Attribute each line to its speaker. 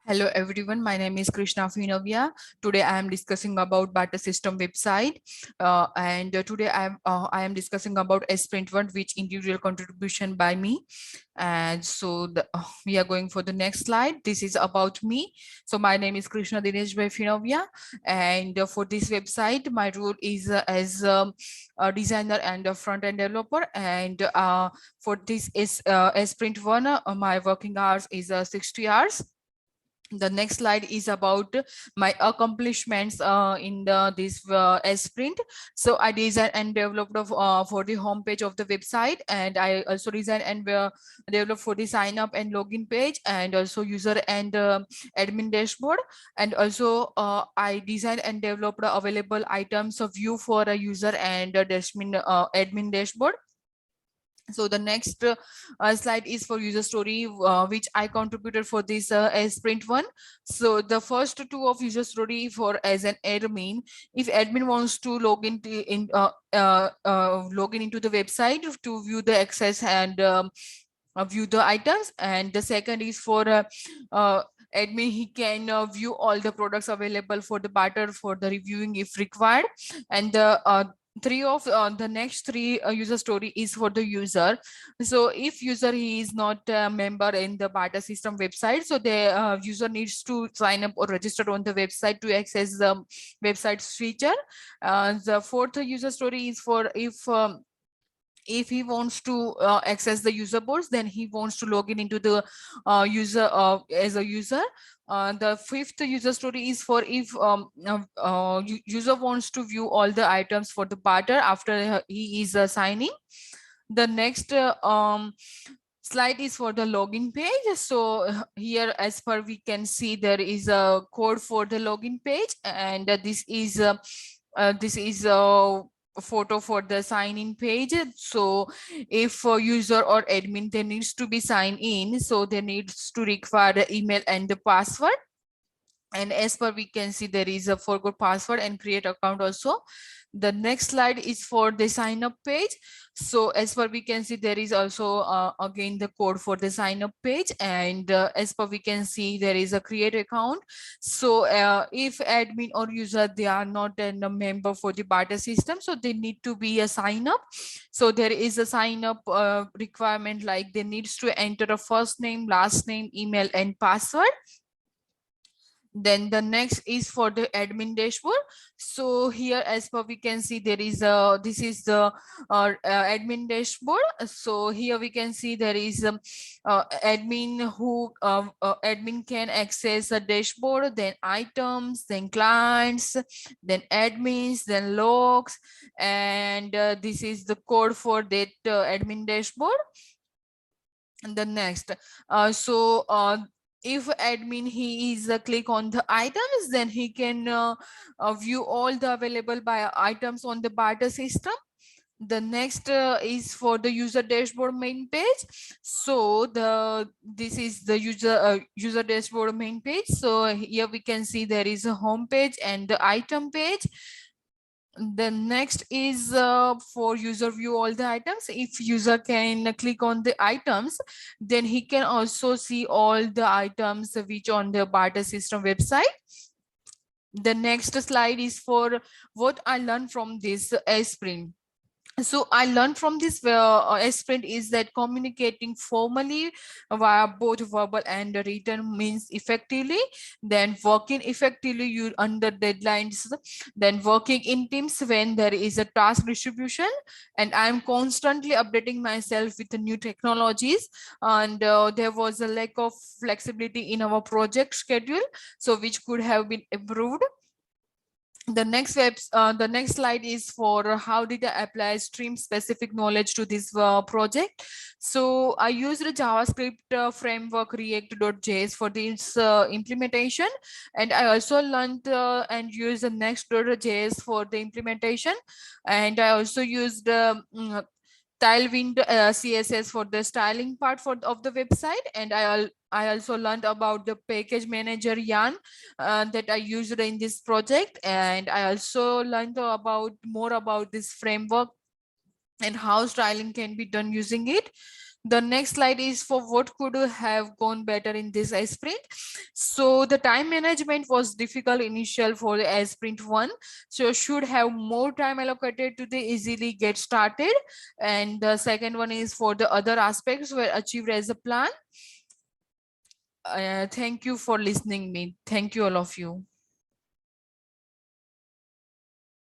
Speaker 1: Hello everyone, my name is Krishna Finovia. Today I am discussing about Bata System website and today I am discussing about Sprint one, which individual contribution by me. And so we are going for the next slide. This is about me. So my name is Krishna Dinesh Finovia, and for this website my role is as a designer and a front-end developer. And for this is Sprint one, my working hours is 60 hours. The next slide is about my accomplishments in this sprint. So I designed and developed for the homepage of the website, and I also designed and developed for the sign up and login page, and also user and admin dashboard. And also I designed and developed available items of view for a user and admin dashboard. So the next slide is for user story, which I contributed for this sprint one. So the first two of user story for as an admin, if admin wants to log in into the website to view the access and view the items. And the second is for admin, he can view all the products available for the barter for the reviewing if required. And the the next three user story is for the user. So if user he is not a member in the barter system website, so the user needs to sign up or register on the website to access the website's feature. The fourth user story is for if he wants to access the user boards, then he wants to log in into the user as a user. The fifth user story is for if user wants to view all the items for the barter after he is signing. The next slide is for the login page. So here, as per we can see, there is a code for the login page, and this is a photo for the sign in page. So if a user or admin, there needs to be sign in, so they needs to require the email and the password. And as per we can see, there is a forgot password and create account also. The next slide is for the sign up page. So as per we can see, there is also again the code for the sign up page. And as per we can see, there is a create account. So if admin or user, they are not a member for the barter system, so they need to be a sign up. So there is a sign up requirement, like they needs to enter a first name, last name, email and password. Then the next is for the admin dashboard. So here, as per we can see, there is a this is the admin dashboard. So here we can see there is admin can access a dashboard, then items, then clients, then admins, then logs, and this is the code for that admin dashboard. And the next if admin he is click on the items, then he can view all the available by items on the barter system. The next is for the user dashboard main page. So this is the user dashboard main page. So here we can see there is a home page and the item page. The next is for user view all the items. If user can click on the items, then he can also see all the items which on the barter system website. The next slide is for what I learned from this sprint. So I learned from this sprint is that communicating formally via both verbal and written means effectively, then working effectively you under deadlines, then working in teams when there is a task distribution, and I'm constantly updating myself with the new technologies. And there was a lack of flexibility in our project schedule, so which could have been improved. The next slide is for how did I apply stream specific knowledge to this project. So I used a JavaScript framework react.js for this implementation, and I also learned and used the next.js for the implementation, and I also used Tailwind CSS for the styling part of the website. And I also learned about the package manager Yarn that I used in this project. And I also learned more about this framework and how styling can be done using it. The next slide is for what could have gone better in this sprint. So the time management was difficult initial for the sprint 1. So should have more time allocated to the easily get started. And the second one is for the other aspects were achieved as a plan. Thank you for listening me. Thank you all of you.